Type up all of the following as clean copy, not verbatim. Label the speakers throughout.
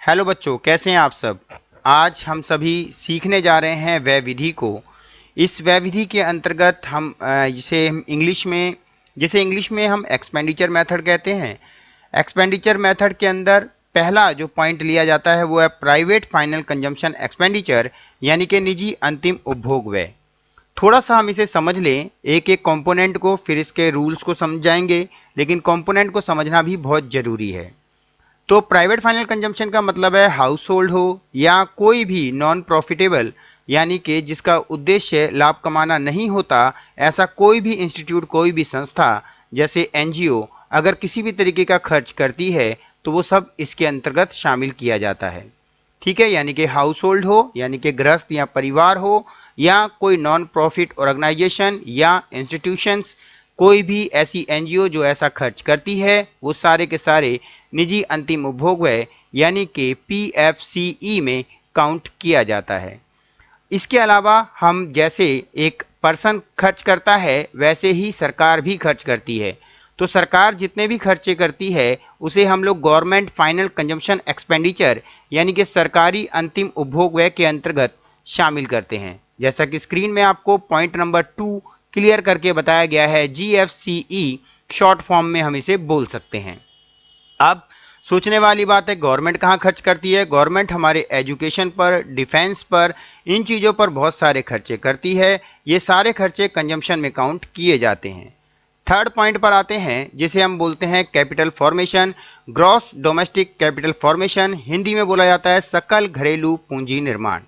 Speaker 1: Hello बच्चों, कैसे हैं आप सब। आज हम सभी सीखने जा रहे हैं व्यय विधि को। इस व्यय विधि के अंतर्गत हम जिसे इंग्लिश में हम एक्सपेंडिचर मेथड कहते हैं। एक्सपेंडिचर मेथड के अंदर पहला जो पॉइंट लिया जाता है वो है प्राइवेट फाइनल कंजम्पशन एक्सपेंडिचर, यानी कि निजी अंतिम उपभोग व्यय। थोड़ा सा हम इसे समझ लें एक एक कंपोनेंट को, फिर इसके रूल्स को समझ जाएंगे, लेकिन कंपोनेंट को समझना भी बहुत जरूरी है। तो प्राइवेट फाइनल कंजम्पशन का मतलब है हाउस होल्ड हो या कोई भी नॉन प्रॉफिटेबल, यानी कि जिसका उद्देश्य लाभ कमाना नहीं होता, ऐसा कोई भी इंस्टीट्यूट, कोई भी संस्था जैसे एनजीओ अगर किसी भी तरीके का खर्च करती है तो वो सब इसके अंतर्गत शामिल किया जाता है। ठीक है, यानी कि हाउस होल्ड हो, यानी कि गृहस्थ या परिवार हो, या कोई नॉन प्रॉफिट ऑर्गेनाइजेशन या इंस्टीट्यूशंस, कोई भी ऐसी एनजीओ जो ऐसा खर्च करती है, वो सारे के सारे निजी अंतिम उपभोग व्यय यानी कि पीएफसीई में काउंट किया जाता है। इसके अलावा हम जैसे एक पर्सन खर्च करता है वैसे ही सरकार भी खर्च करती है। तो सरकार जितने भी खर्चे करती है उसे हम लोग गवर्नमेंट फाइनल कंजम्पशन एक्सपेंडिचर यानी कि सरकारी अंतिम उपभोग व्यय के अंतर्गत शामिल करते हैं। जैसा कि स्क्रीन में आपको पॉइंट नंबर 2 क्लियर करके बताया गया है, जीएफसीई शॉर्ट फॉर्म में हम इसे बोल सकते हैं। अब सोचने वाली बात है, गवर्नमेंट कहाँ खर्च करती है। गवर्नमेंट हमारे एजुकेशन पर, डिफेंस पर, इन चीज़ों पर बहुत सारे खर्चे करती है। ये सारे खर्चे कंजम्पशन में काउंट किए जाते हैं। थर्ड पॉइंट पर आते हैं जिसे हम बोलते हैं capital formation, gross domestic capital formation, Hindi में बोला जाता है सकल घरेलू पूंजी निर्माण।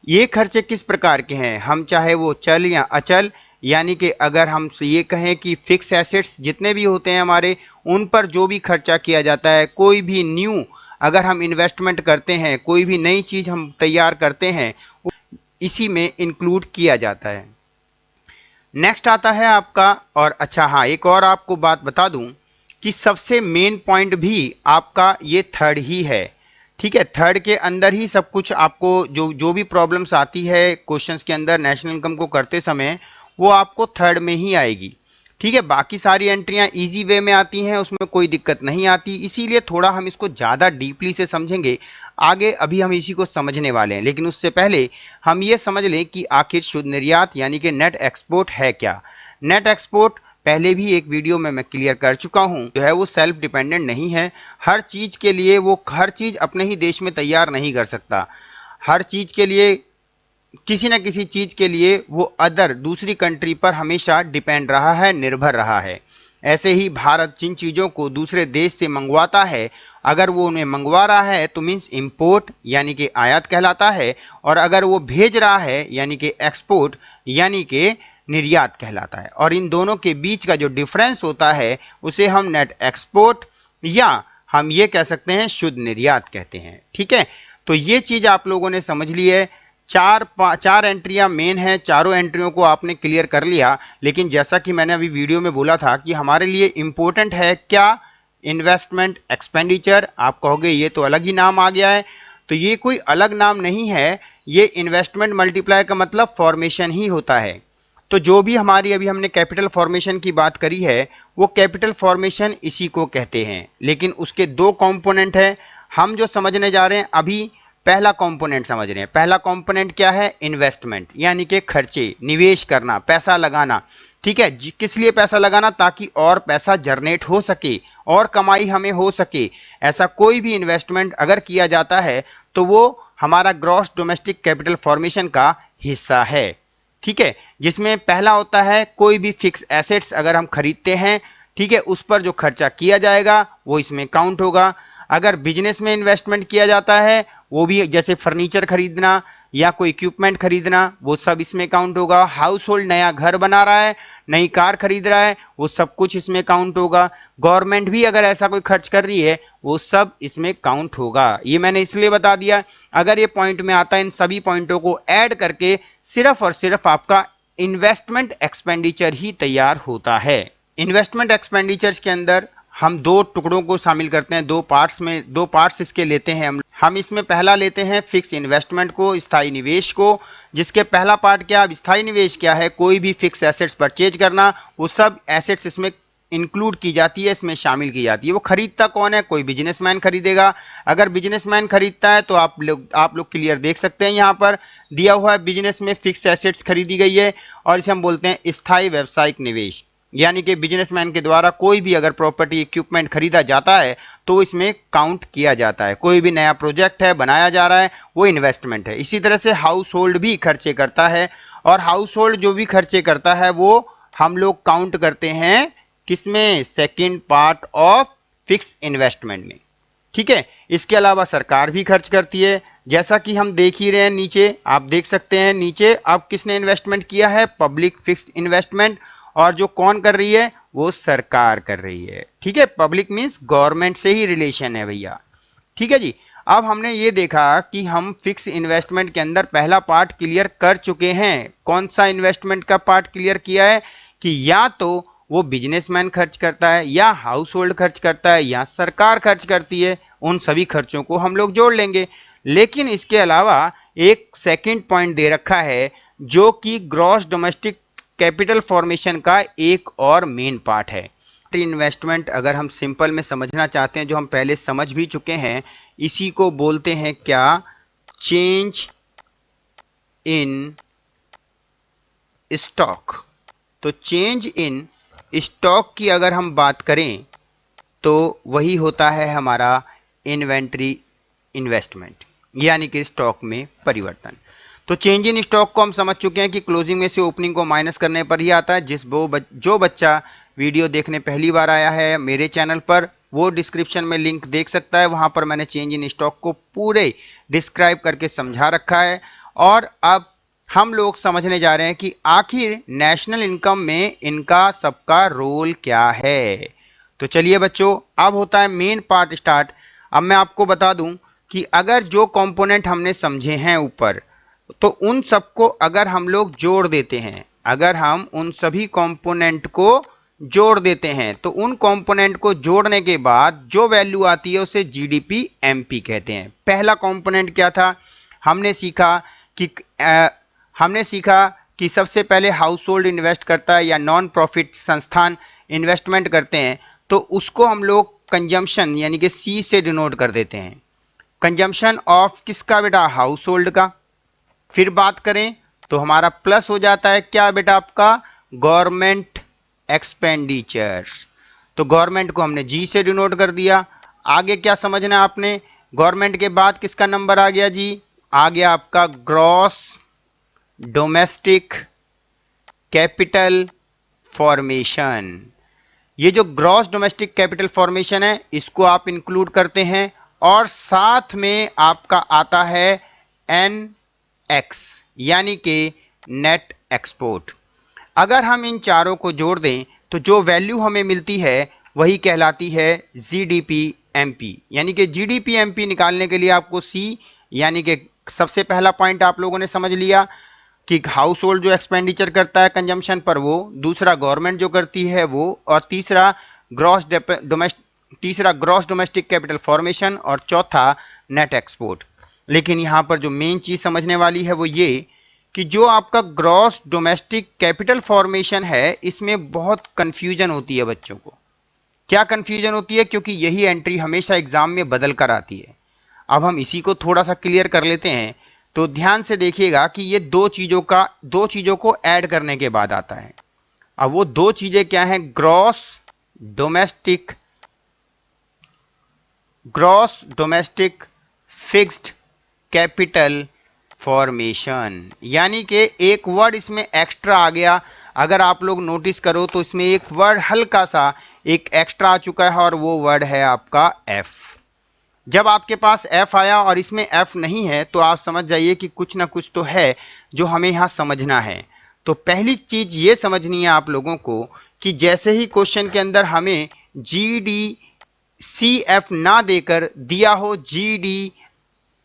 Speaker 1: ये खर्चे किस प्रकार के हैं, हम चाहे वो चल या अचल, यानी कि अगर हम ये कहें कि फिक्स एसेट्स जितने भी होते हैं हमारे, उन पर जो भी खर्चा किया जाता है, कोई भी न्यू अगर हम इन्वेस्टमेंट करते हैं, कोई भी नई चीज़ हम तैयार करते हैं, इसी में इंक्लूड किया जाता है। नेक्स्ट आता है आपका, और अच्छा हाँ, एक और आपको बात बता दूं कि सबसे मेन पॉइंट भी आपका ये थर्ड ही है। ठीक है, थर्ड के अंदर ही सब कुछ आपको जो जो भी प्रॉब्लम्स आती है क्वेश्चंस के अंदर नेशनल इनकम को करते समय, वो आपको थर्ड में ही आएगी। ठीक है, बाकी सारी एंट्रियां इजी वे में आती हैं, उसमें कोई दिक्कत नहीं आती। इसीलिए थोड़ा हम इसको ज़्यादा डीपली से समझेंगे आगे, अभी हम इसी को समझने वाले हैं। लेकिन उससे पहले हम ये समझ लें कि आखिर शुद्ध निर्यात यानी कि नेट एक्सपोर्ट है क्या। नेट एक्सपोर्ट पहले भी एक वीडियो में मैं क्लियर कर चुका हूं, जो है वो सेल्फ डिपेंडेंट नहीं है। हर चीज़ के लिए वो हर चीज़ अपने ही देश में तैयार नहीं कर सकता। हर चीज़ के लिए, किसी न किसी चीज़ के लिए वो अदर दूसरी कंट्री पर हमेशा डिपेंड रहा है, निर्भर रहा है। ऐसे ही भारत जिन चीज़ों को दूसरे देश से मंगवाता है, अगर वो उन्हें मंगवा रहा है तो मीन्स इंपोर्ट यानी कि आयात कहलाता है, और अगर वो भेज रहा है यानी कि एक्सपोर्ट यानी कि निर्यात कहलाता है। और इन दोनों के बीच का जो डिफरेंस होता है उसे हम नेट एक्सपोर्ट या हम ये कह सकते हैं शुद्ध निर्यात कहते हैं। ठीक है, तो ये चीज़ आप लोगों ने समझ ली है। चार एंट्रियां मेन हैं, चारों एंट्रियों को आपने क्लियर कर लिया। लेकिन जैसा कि मैंने अभी वीडियो में बोला था कि हमारे लिए इंपॉर्टेंट है क्या, इन्वेस्टमेंट एक्सपेंडिचर। आप कहोगे ये तो अलग ही नाम आ गया है, तो ये कोई अलग नाम नहीं है। ये इन्वेस्टमेंट मल्टीप्लायर का मतलब फॉर्मेशन ही होता है। तो जो भी हमारी अभी हमने कैपिटल फॉर्मेशन की बात करी है, वो कैपिटल फॉर्मेशन इसी को कहते हैं। लेकिन उसके दो कंपोनेंट हैं। हम जो समझने जा रहे हैं अभी, पहला कंपोनेंट समझ रहे हैं। पहला कंपोनेंट क्या है, इन्वेस्टमेंट यानी कि खर्चे, निवेश करना, पैसा लगाना। ठीक है, किस लिए पैसा लगाना, ताकि और पैसा जनरेट हो सके और कमाई हमें हो सके। ऐसा कोई भी इन्वेस्टमेंट अगर किया जाता है तो वो हमारा ग्रॉस डोमेस्टिक कैपिटल फॉर्मेशन का हिस्सा है। ठीक है, जिसमें पहला होता है कोई भी फिक्स एसेट्स अगर हम खरीदते हैं, ठीक है, उस पर जो खर्चा किया जाएगा वो इसमें काउंट होगा। अगर बिजनेस में इन्वेस्टमेंट किया जाता है, वो भी जैसे फर्नीचर खरीदना या कोई इक्विपमेंट खरीदना, वो सब इसमें काउंट होगा। हाउस होल्ड नया घर बना रहा है, नई कार खरीद रहा है, वो सब कुछ इसमें काउंट होगा। गवर्नमेंट भी अगर ऐसा कोई खर्च कर रही है, वो सब इसमें काउंट होगा। ये मैंने इसलिए बता दिया, अगर ये पॉइंट में आता है, इन सभी पॉइंटों को ऐड करके सिर्फ और सिर्फ आपका इन्वेस्टमेंट एक्सपेंडिचर ही तैयार होता है। इन्वेस्टमेंट एक्सपेंडिचर्स के अंदर हम दो टुकड़ों को शामिल करते हैं, दो पार्ट्स इसके लेते हैं हम इसमें पहला लेते हैं फिक्स इन्वेस्टमेंट को, स्थायी निवेश को, जिसके पहला पार्ट क्या, स्थायी निवेश क्या है, कोई भी फिक्स एसेट्स परचेज करना, वो सब एसेट्स इसमें इंक्लूड की जाती है, इसमें शामिल की जाती है। वो खरीदता कौन है? कोई बिजनेसमैन खरीदेगा। अगर बिजनेसमैन खरीदता है तो आप लोग क्लियर देख सकते हैं, यहाँ पर दिया हुआ है बिजनेस में फिक्स एसेट्स खरीदी गई है और इसे हम बोलते हैं स्थायी व्यावसायिक निवेश। यानी कि बिजनेसमैन के द्वारा कोई भी अगर प्रॉपर्टी इक्विपमेंट खरीदा जाता है तो इसमें काउंट किया जाता है। कोई भी नया प्रोजेक्ट है बनाया जा रहा है वो इन्वेस्टमेंट है। इसी तरह से हाउस होल्ड भी खर्चे करता है और हाउस होल्ड जो भी खर्चे करता है वो हम लोग काउंट करते हैं किसमें? Second part of fix investment में। ठीक है, इसके अलावा सरकार भी खर्च करती है, जैसा कि हम देख ही रहे हैं। नीचे आप देख सकते हैं, नीचे अब किसने इन्वेस्टमेंट किया है? Public fixed investment. और जो कौन कर रही है? वो सरकार कर रही है। ठीक है, पब्लिक मींस गवर्नमेंट से ही रिलेशन है भैया। ठीक है जी। अब हमने ये देखा कि हम फिक्स इन्वेस्टमेंट के अंदर पहला पार्ट क्लियर कर चुके हैं। कौन सा इन्वेस्टमेंट का पार्ट क्लियर किया है? कि या तो वो बिजनेसमैन खर्च करता है, या हाउस होल्ड खर्च करता है, या सरकार खर्च करती है। उन सभी खर्चों को हम लोग जोड़ लेंगे। लेकिन इसके अलावा एक सेकंड पॉइंट दे रखा है जो कि ग्रॉस डोमेस्टिक कैपिटल फॉर्मेशन का एक और मेन पार्ट है। इन्वेस्टमेंट अगर हम सिंपल में समझना चाहते हैं, जो हम पहले समझ भी चुके हैं, इसी को बोलते हैं क्या? Change in stock. तो चेंज इन स्टॉक की अगर हम बात करें तो वही होता है हमारा इन्वेंट्री इन्वेस्टमेंट, यानी कि स्टॉक में परिवर्तन। तो चेंज इन स्टॉक को हम समझ चुके हैं कि क्लोजिंग में से ओपनिंग को माइनस करने पर ही आता है। जो बच्चा वीडियो देखने पहली बार आया है मेरे चैनल पर, वो डिस्क्रिप्शन में लिंक देख सकता है, वहां पर मैंने चेंज इन स्टॉक को पूरे डिस्क्राइब करके समझा रखा है। और अब हम लोग समझने जा रहे हैं कि आखिर नेशनल इनकम में इनका सबका रोल क्या है। तो चलिए बच्चों, अब होता है मेन पार्ट स्टार्ट। अब मैं आपको बता दूं कि अगर जो कंपोनेंट हमने समझे हैं ऊपर, तो उन सबको अगर हम लोग जोड़ देते हैं, अगर हम उन सभी कंपोनेंट को जोड़ देते हैं, तो उन कंपोनेंट को जोड़ने के बाद जो वैल्यू आती है उसे जीडीपी एमपी कहते हैं। पहला कंपोनेंट क्या था? हमने सीखा कि सबसे पहले हाउस होल्ड इन्वेस्ट करता है या नॉन प्रॉफिट संस्थान इन्वेस्टमेंट करते हैं, तो उसको हम लोग कंजम्पशन यानी कि सी से डिनोट कर देते हैं। कंजम्पशन ऑफ किसका बेटा? हाउस होल्ड का। फिर बात करें तो हमारा प्लस हो जाता है क्या बेटा? आपका गवर्नमेंट एक्सपेंडिचर्स। तो गवर्नमेंट को हमने जी से डिनोट कर दिया। आगे क्या समझना है आपने? गवर्नमेंट के बाद किसका नंबर आ गया जी? आ गया आपका ग्रॉस डोमेस्टिक कैपिटल फॉर्मेशन। ये जो ग्रॉस डोमेस्टिक कैपिटल फॉर्मेशन है, इसको आप इंक्लूड करते हैं और साथ में आपका आता है एनएक्स, यानी कि नेट एक्सपोर्ट। अगर हम इन चारों को जोड़ दें तो जो वैल्यू हमें मिलती है वही कहलाती है जीडीपी एमपी। यानी कि जीडीपी एमपी निकालने के लिए आपको सी, यानी कि सबसे पहला पॉइंट आप लोगों ने समझ लिया कि हाउस होल्ड जो एक्सपेंडिचर करता है कंजम्पशन पर वो, दूसरा गवर्नमेंट जो करती है वो, और तीसरा ग्रॉस डोमेस्टिक कैपिटल फॉर्मेशन, और चौथा नेट एक्सपोर्ट। लेकिन यहां पर जो मेन चीज समझने वाली है वो ये कि जो आपका ग्रॉस डोमेस्टिक कैपिटल फॉर्मेशन है, इसमें बहुत कंफ्यूजन होती है बच्चों को। क्या कंफ्यूजन होती है? क्योंकि यही एंट्री हमेशा एग्जाम में बदल कर आती है। अब हम इसी को थोड़ा सा क्लियर कर लेते हैं। तो ध्यान से देखिएगा कि ये दो चीजों को ऐड करने के बाद आता है। अब वो दो चीजें क्या हैं? Gross domestic fixed capital formation, यानी कि एक वर्ड इसमें एक्स्ट्रा आ गया। अगर आप लोग नोटिस करो तो इसमें एक वर्ड हल्का सा एक एक्स्ट्रा आ चुका है और वो वर्ड है आपका एफ। जब आपके पास एफ आया और इसमें एफ नहीं है तो आप समझ जाइए कि कुछ ना कुछ तो है जो हमें यहां समझना है। तो पहली चीज ये समझनी है आप लोगों को कि जैसे ही क्वेश्चन के अंदर हमें जी डी सी एफ ना देकर दिया हो G D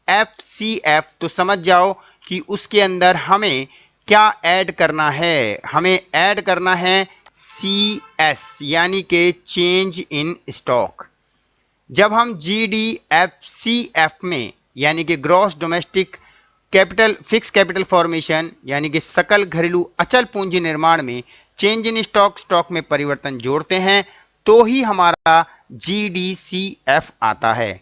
Speaker 1: F C F, तो समझ जाओ कि उसके अंदर हमें क्या ऐड करना है। हमें ऐड करना है सी एस, यानी कि चेंज इन स्टॉक। जब हम G D F C F में, यानी कि gross domestic capital fix capital formation, यानी कि सकल घरेलू अचल पूंजी निर्माण में चेंज इन स्टॉक, स्टॉक में परिवर्तन जोड़ते हैं तो ही हमारा GDCF आता है।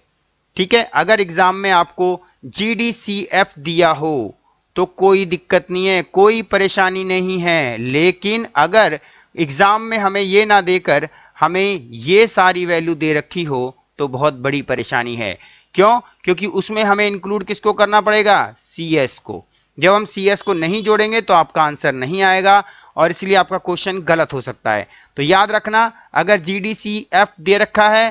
Speaker 1: ठीक है, अगर एग्जाम में आपको GDCF दिया हो तो कोई दिक्कत नहीं है, कोई परेशानी नहीं है। लेकिन अगर एग्जाम में हमें ये ना देकर हमें ये सारी वैल्यू दे रखी हो तो बहुत बड़ी परेशानी है। क्यों? क्योंकि उसमें हमें इंक्लूड किसको करना पड़ेगा? CS को। जब हम CS को नहीं जोड़ेंगे तो आपका आंसर नहीं आएगा और इसलिए आपका क्वेश्चन गलत हो सकता है। तो याद रखना, अगर GDCF दे रखा है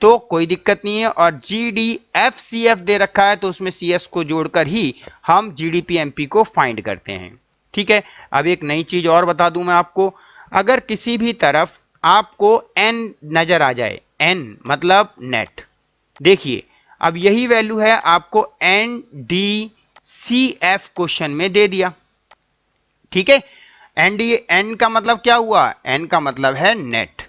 Speaker 1: तो कोई दिक्कत नहीं है, और GDFCF दे रखा है तो उसमें CS को जोड़कर ही हम GDP-MP को फाइंड करते हैं। ठीक है, अब एक नई चीज और बता दूं मैं आपको, अगर किसी भी तरफ आपको N नजर आ जाए, N मतलब नेट, देखिए अब यही वैल्यू है आपको NDCF क्वेश्चन में दे दिया। ठीक है, N का मतलब क्या हुआ? N का मतलब है नेट।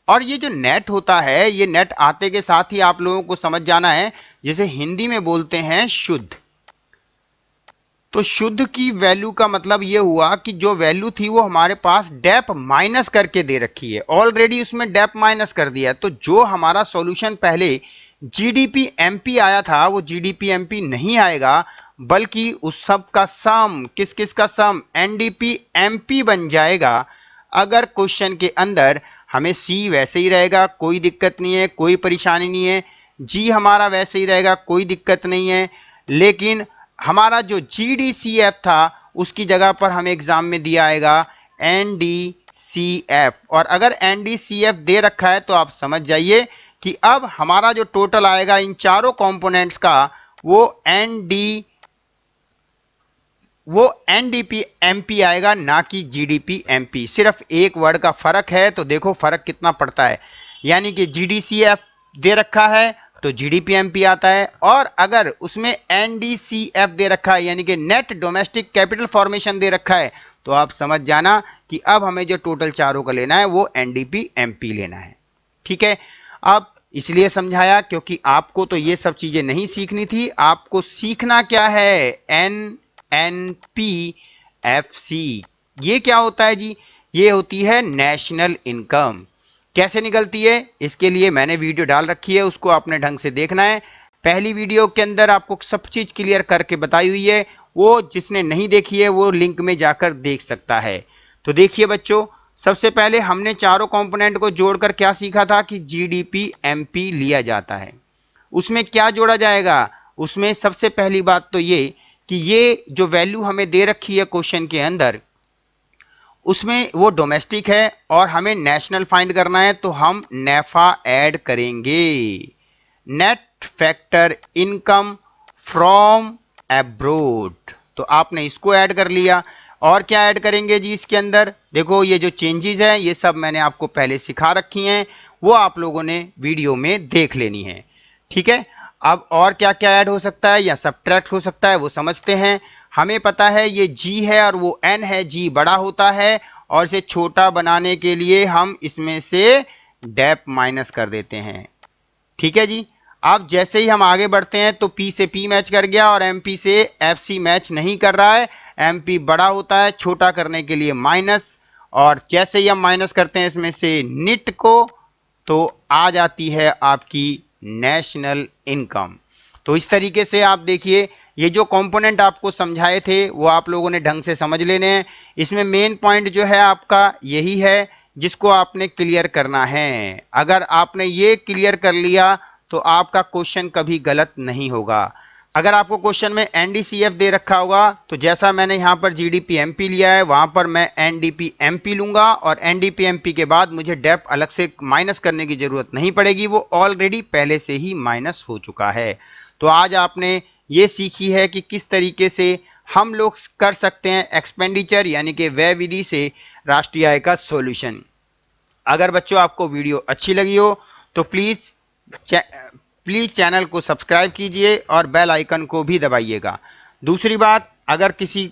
Speaker 1: और ये जो नेट होता है, ये नेट आते के साथ ही आप लोगों को समझ जाना है, जिसे हिंदी में बोलते हैं शुद्ध। तो शुद्ध की वैल्यू का मतलब ये हुआ कि जो वैल्यू थी वो हमारे पास डेप माइनस करके दे रखी है, ऑलरेडी उसमें डेप माइनस कर दिया है। तो जो हमारा सॉल्यूशन पहले GDP-MP आया था वो GDP-MP नहीं आएगा, बल्कि उस सब का सम, किस किस का सम, NDP-MP बन जाएगा। अगर क्वेश्चन के अंदर हमें C वैसे ही रहेगा, कोई दिक्कत नहीं है, कोई परेशानी नहीं है, G हमारा वैसे ही रहेगा, कोई दिक्कत नहीं है, लेकिन हमारा जो GDCF था उसकी जगह पर हमें एग्जाम में दिया आएगा NDCF। और अगर NDCF दे रखा है तो आप समझ जाइए कि अब हमारा जो टोटल आएगा इन चारों कंपोनेंट्स का वो NDP-MP आएगा, ना कि GDP-MP। सिर्फ एक वर्ड का फर्क है, तो देखो फर्क कितना पड़ता है। यानी कि GDCF दे रखा है तो GDP-MP आता है, और अगर उसमें NDCF दे रखा है यानी कि नेट डोमेस्टिक कैपिटल फॉर्मेशन दे रखा है, तो आप समझ जाना कि अब हमें जो टोटल चारों का लेना है वो NDP-MP लेना है। ठीक है, अब इसलिए समझाया क्योंकि आपको तो ये सब चीजें नहीं सीखनी थी, आपको सीखना क्या है? NNPFC। ये क्या होता है जी? ये होती है नेशनल इनकम। कैसे निकलती है इसके लिए मैंने वीडियो डाल रखी है, उसको आपने ढंग से देखना है। पहली वीडियो के अंदर आपको सब चीज क्लियर करके बताई हुई है, वो जिसने नहीं देखी है वो लिंक में जाकर देख सकता है। तो देखिए बच्चों, सबसे पहले हमने चारों कंपोनेंट को जोड़कर क्या सीखा था कि GDP-MP लिया जाता है। उसमें क्या जोड़ा जाएगा? उसमें सबसे पहली बात तो ये कि ये जो वैल्यू हमें दे रखी है क्वेश्चन के अंदर, उसमें वो डोमेस्टिक है और हमें नेशनल फाइंड करना है, तो हम नेफा ऐड करेंगे, net factor income from abroad. तो आपने इसको ऐड कर लिया। और क्या ऐड करेंगे जी इसके अंदर? देखो ये जो चेंजेस हैं ये सब मैंने आपको पहले सिखा रखी हैं, वो आप लोगों ने वीडियो में देख लेनी है। ठीक है, अब और क्या क्या ऐड हो सकता है या सब्ट्रैक्ट हो सकता है वो समझते हैं। हमें पता है ये G है और वो N है, G बड़ा होता है और इसे छोटा बनाने के लिए हम इसमें से डेप माइनस कर देते हैं। ठीक है जी, अब जैसे ही हम आगे बढ़ते हैं तो P से P मैच कर गया और MP से FC मैच नहीं कर रहा है। MP बड़ा होता है, छोटा करने के लिए माइनस, और जैसे ही हम माइनस करते हैं इसमें से निट को, तो आ जाती है आपकी नेशनल इनकम। तो इस तरीके से आप देखिए, ये जो कंपोनेंट आपको समझाए थे वो आप लोगों ने ढंग से समझ लेने हैं। इसमें मेन पॉइंट जो है आपका यही है जिसको आपने क्लियर करना है। अगर आपने ये क्लियर कर लिया तो आपका क्वेश्चन कभी गलत नहीं होगा। अगर आपको क्वेश्चन में NDCF दे रखा होगा तो जैसा मैंने यहां पर GDP-MP लिया है वहां पर मैं NDP-MP लूंगा, और NDP-MP के बाद मुझे डेप अलग से माइनस करने की जरूरत नहीं पड़ेगी, वो ऑलरेडी पहले से ही माइनस हो चुका है। तो आज आपने ये सीखी है कि किस तरीके से हम लोग कर सकते हैं एक्सपेंडिचर यानी कि व्यय विधि से राष्ट्रीय आय का सॉल्यूशन। अगर बच्चों आपको वीडियो अच्छी लगी हो तो प्लीज चैनल को सब्सक्राइब कीजिए और बेल आइकन को भी दबाइएगा। दूसरी बात, अगर किसी